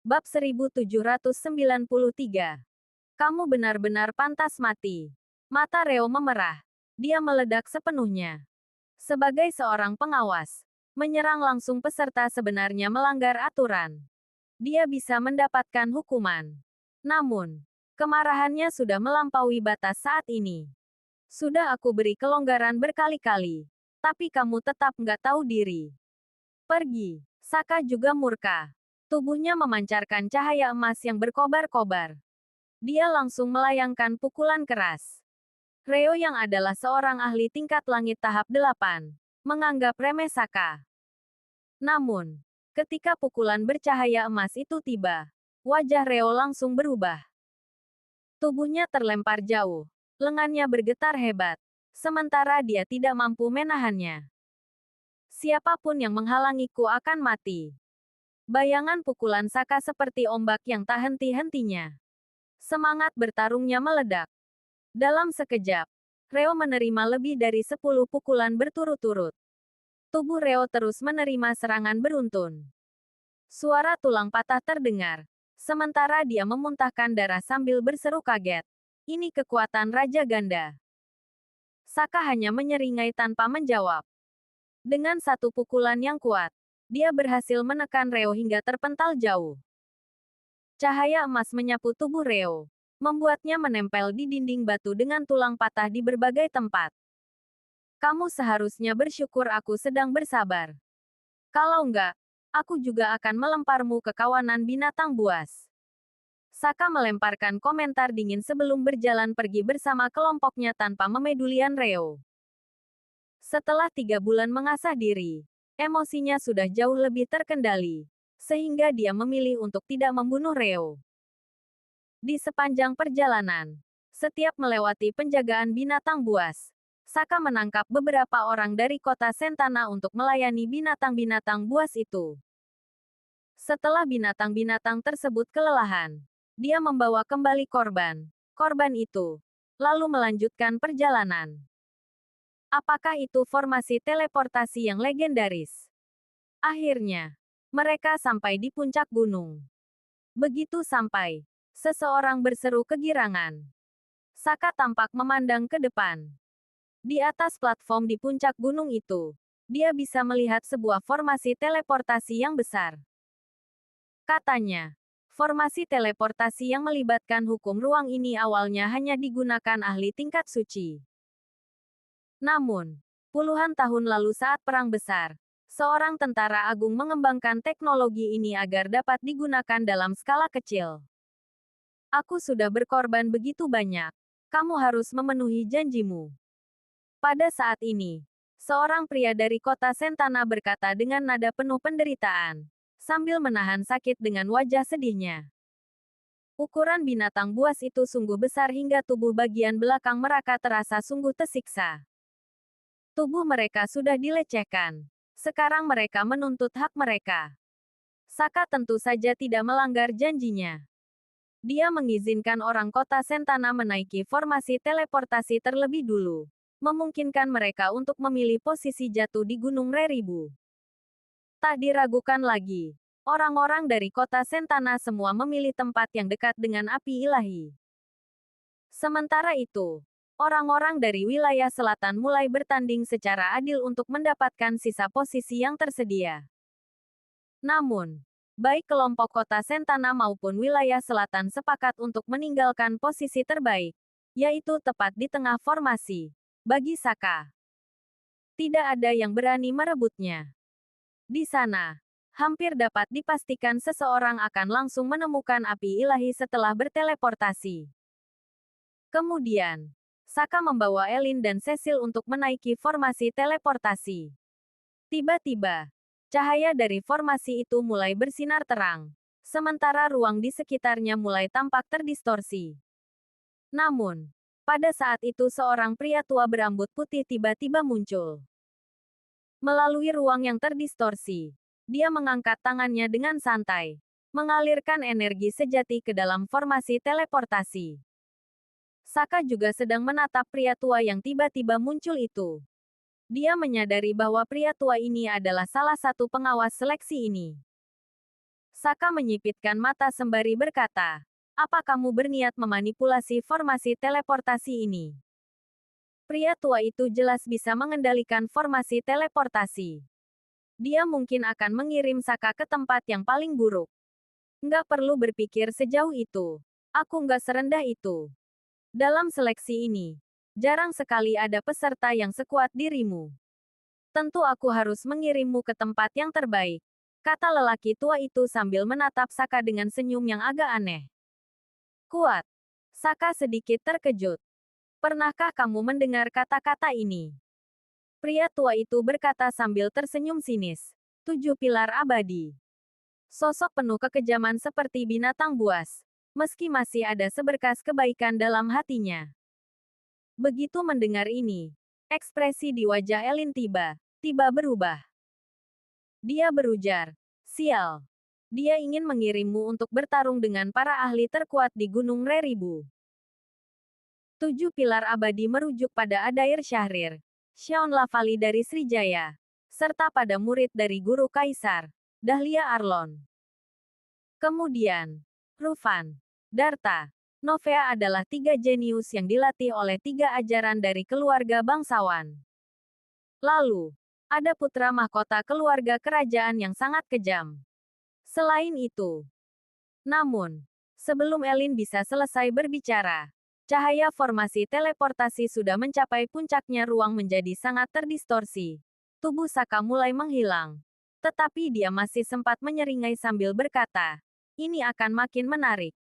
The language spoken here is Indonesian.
Bab 1793. Kamu benar-benar pantas mati. Mata Reo memerah. Dia meledak sepenuhnya. Sebagai seorang pengawas, menyerang langsung peserta sebenarnya melanggar aturan. Dia bisa mendapatkan hukuman. Namun, kemarahannya sudah melampaui batas saat ini. Sudah aku beri kelonggaran berkali-kali. Tapi kamu tetap nggak tahu diri. Pergi. Saka juga murka. Tubuhnya memancarkan cahaya emas yang berkobar-kobar. Dia langsung melayangkan pukulan keras. Reo yang adalah seorang ahli tingkat langit tahap 8, menganggap remeh Saka. Namun, ketika pukulan bercahaya emas itu tiba, wajah Reo langsung berubah. Tubuhnya terlempar jauh, lengannya bergetar hebat, sementara dia tidak mampu menahannya. Siapapun yang menghalangiku akan mati. Bayangan pukulan Saka seperti ombak yang tak henti-hentinya. Semangat bertarungnya meledak. Dalam sekejap, Reo menerima lebih dari 10 pukulan berturut-turut. Tubuh Reo terus menerima serangan beruntun. Suara tulang patah terdengar. Sementara dia memuntahkan darah sambil berseru kaget. Ini kekuatan Raja Ganda. Saka hanya menyeringai tanpa menjawab. Dengan satu pukulan yang kuat, dia berhasil menekan Reo hingga terpental jauh. Cahaya emas menyapu tubuh Reo, membuatnya menempel di dinding batu dengan tulang patah di berbagai tempat. Kamu seharusnya bersyukur aku sedang bersabar. Kalau enggak, aku juga akan melemparmu ke kawanan binatang buas. Saka melemparkan komentar dingin sebelum berjalan pergi bersama kelompoknya tanpa memedulian Reo. Setelah 3 bulan mengasah diri, emosinya sudah jauh lebih terkendali, sehingga dia memilih untuk tidak membunuh Reo. Di sepanjang perjalanan, setiap melewati penjagaan binatang buas, Saka menangkap beberapa orang dari kota Sentana untuk melayani binatang-binatang buas itu. Setelah binatang-binatang tersebut kelelahan, dia membawa kembali korban itu, lalu melanjutkan perjalanan. Apakah itu formasi teleportasi yang legendaris? Akhirnya, mereka sampai di puncak gunung. Begitu sampai, seseorang berseru kegirangan. Saka tampak memandang ke depan. Di atas platform di puncak gunung itu, dia bisa melihat sebuah formasi teleportasi yang besar. Katanya, formasi teleportasi yang melibatkan hukum ruang ini awalnya hanya digunakan ahli tingkat suci. Namun, puluhan tahun lalu saat Perang Besar, seorang tentara agung mengembangkan teknologi ini agar dapat digunakan dalam skala kecil. Aku sudah berkorban begitu banyak. Kamu harus memenuhi janjimu. Pada saat ini, seorang pria dari kota Sentana berkata dengan nada penuh penderitaan, sambil menahan sakit dengan wajah sedihnya. Ukuran binatang buas itu sungguh besar hingga tubuh bagian belakang mereka terasa sungguh tersiksa. Tubuh mereka sudah dilecehkan. Sekarang mereka menuntut hak mereka. Saka tentu saja tidak melanggar janjinya. Dia mengizinkan orang kota Sentana menaiki formasi teleportasi terlebih dulu, memungkinkan mereka untuk memilih posisi jatuh di Gunung Reribu. Tak diragukan lagi, orang-orang dari kota Sentana semua memilih tempat yang dekat dengan api ilahi. Sementara itu, orang-orang dari wilayah selatan mulai bertanding secara adil untuk mendapatkan sisa posisi yang tersedia. Namun, baik kelompok kota Sentana maupun wilayah selatan sepakat untuk meninggalkan posisi terbaik, yaitu tepat di tengah formasi. Bagi Saka, tidak ada yang berani merebutnya. Di sana, hampir dapat dipastikan seseorang akan langsung menemukan api ilahi setelah berteleportasi. Kemudian, Saka membawa Elin dan Cecil untuk menaiki formasi teleportasi. Tiba-tiba, cahaya dari formasi itu mulai bersinar terang, sementara ruang di sekitarnya mulai tampak terdistorsi. Namun, pada saat itu seorang pria tua berambut putih tiba-tiba muncul. Melalui ruang yang terdistorsi, dia mengangkat tangannya dengan santai, mengalirkan energi sejati ke dalam formasi teleportasi. Saka juga sedang menatap pria tua yang tiba-tiba muncul itu. Dia menyadari bahwa pria tua ini adalah salah satu pengawas seleksi ini. Saka menyipitkan mata sembari berkata, apa kamu berniat memanipulasi formasi teleportasi ini? Pria tua itu jelas bisa mengendalikan formasi teleportasi. Dia mungkin akan mengirim Saka ke tempat yang paling buruk. Nggak perlu berpikir sejauh itu. Aku nggak serendah itu. Dalam seleksi ini, jarang sekali ada peserta yang sekuat dirimu. Tentu aku harus mengirimmu ke tempat yang terbaik, kata lelaki tua itu sambil menatap Saka dengan senyum yang agak aneh. Kuat. Saka sedikit terkejut. Pernahkah kamu mendengar kata-kata ini? Pria tua itu berkata sambil tersenyum sinis. 7 pilar abadi. Sosok penuh kekejaman seperti binatang buas, meski masih ada seberkas kebaikan dalam hatinya. Begitu mendengar ini, ekspresi di wajah Elin tiba berubah. Dia berujar, sial. Dia ingin mengirimmu untuk bertarung dengan para ahli terkuat di Gunung Reribu. 7 pilar abadi merujuk pada Adair Syahrir, Xion Lavali dari Srijaya, serta pada murid dari Guru Kaisar, Dahlia Arlon. Kemudian, Rufan, Darta, Novea adalah 3 jenius yang dilatih oleh 3 ajaran dari keluarga bangsawan. Lalu, ada putra mahkota keluarga kerajaan yang sangat kejam. Selain itu, namun, sebelum Elin bisa selesai berbicara, cahaya formasi teleportasi sudah mencapai puncaknya, ruang menjadi sangat terdistorsi. Tubuh Saka mulai menghilang. Tetapi dia masih sempat menyeringai sambil berkata, ini akan makin menarik.